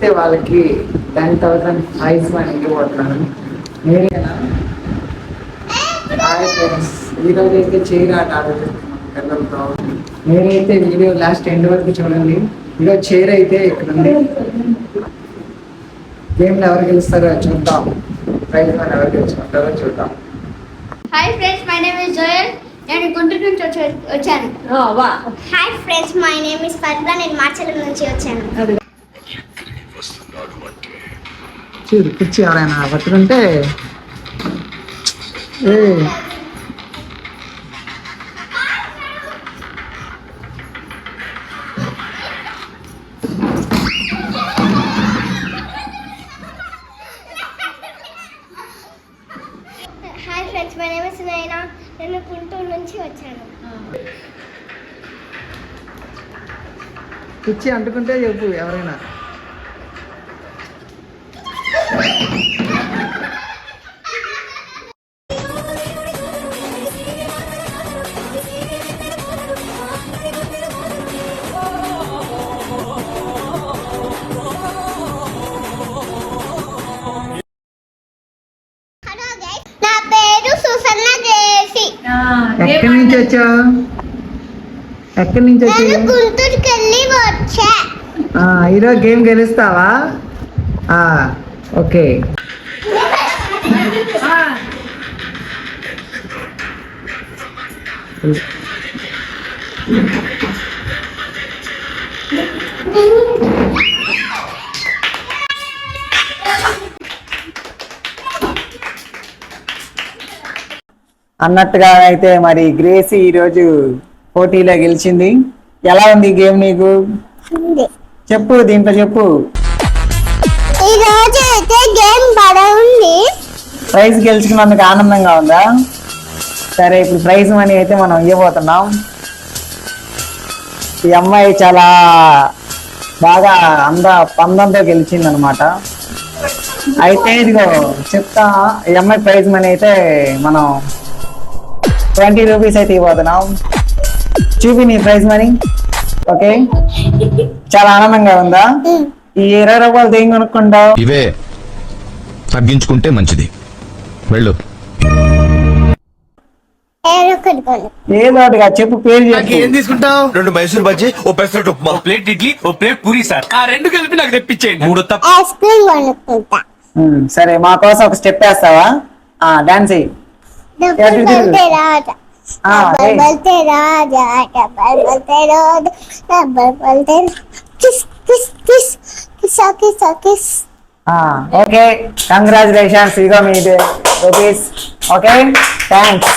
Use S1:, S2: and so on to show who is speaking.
S1: గెలిస్తే వాళ్ళకి 10,000 prize money ఇవ్వబోతున్నాను. నేనేనా ఈరోజు అయితే చైర్ ఆట ఆడుతున్నాను పిల్లలతో. నేనైతే వీడియో లాస్ట్ ఎండ్ వరకు చూడండి. ఈరోజు చైర్ అయితే ఇక్కడ ఉంది. గేమ్లో ఎవరు గెలుస్తారో చూద్దాం. ప్రైజ్ మనీ ఎవరు గెలుచుకుంటారో చూద్దాం.
S2: Hi friends, my name is Joel. నేను గుంటూరు నుంచి వచ్చాను.
S3: Hi friends, my name is Padma. నేను మార్చలం నుంచి వచ్చాను.
S1: చూడు కుర్చీ ఎవరైనా పట్టుకుంటే
S3: hi friends, my name is నైనా. నేను గుంటూరు నుంచి వచ్చాను.
S1: కుర్చీ అంటుకుంటే చెప్పు ఎవరైనా.
S3: హలో గైస్, నా పేరు సుసన్న జేసి.
S1: ఎక్కడి నుంచి వచ్చావు? ఎక్కడి నుంచి
S3: నేను
S1: వచ్చావు?
S3: గుంటూరుకి వెళ్ళి వచ్చా.
S1: ఈరోజు గేమ్ గెలుస్తావా? ఓకే. అన్నట్టుగా అయితే మరి గ్రేసీ ఈరోజు పోటీలో గెలిచింది. ఎలా ఉంది గేమ్ నీకు? చెప్పు, దీంట్లో చెప్పు.
S3: ఈ రోజు అయితే గేమ్ బాగుంది.
S1: ప్రైజ్ గెలుచుకున్నందుకు ఆనందంగా ఉందా? సరే, ఇప్పుడు ప్రైజ్ మనీ అయితే మనం ఇవ్వబోతున్నాం. ఈ అమ్మాయి చాలా బాగా పందంతో గెలిచింది అనమాట. అయితే ఇదిగో చెప్తా, ఈ అమ్మాయి ప్రైజ్ మనీ అయితే మనం 20 రూపీస్ అయితే ఇవ్వబోతున్నాం. చూపి నీ ప్రైజ్ మనీ. ఓకే, చాలా ఆనందంగా ఉందా? ఈ 20 రూపాయలు ఏం కొనుక్కుంటావు?
S4: ఇవే తగ్గించుకుంటే మంచిది. వెళ్ళు.
S1: ఏదో ఒకటిగా చెప్పు, పేరు చెప్పు.
S5: ఏం తీసుకుంటావు? 2 మైసూర్ బజ్జీ, ఓ పెసరట్ ఉప్మా, ప్లేట్ ఇడ్లీ, ఓ ప్లేట్ పూరి సార్. ఆ 2 కలిపి నాకు తెప్పించేయండి. 3 తప్ప.
S3: ఐస్ క్రీమ్ కొనుక్కుంటా.
S1: సరే, మా కోసం ఒక స్టెప్ వేస్తావా? డాన్స్ చెయ్యి. Okay, congratulations. ఇదిగో మీ రూపీస్. Okay, thanks.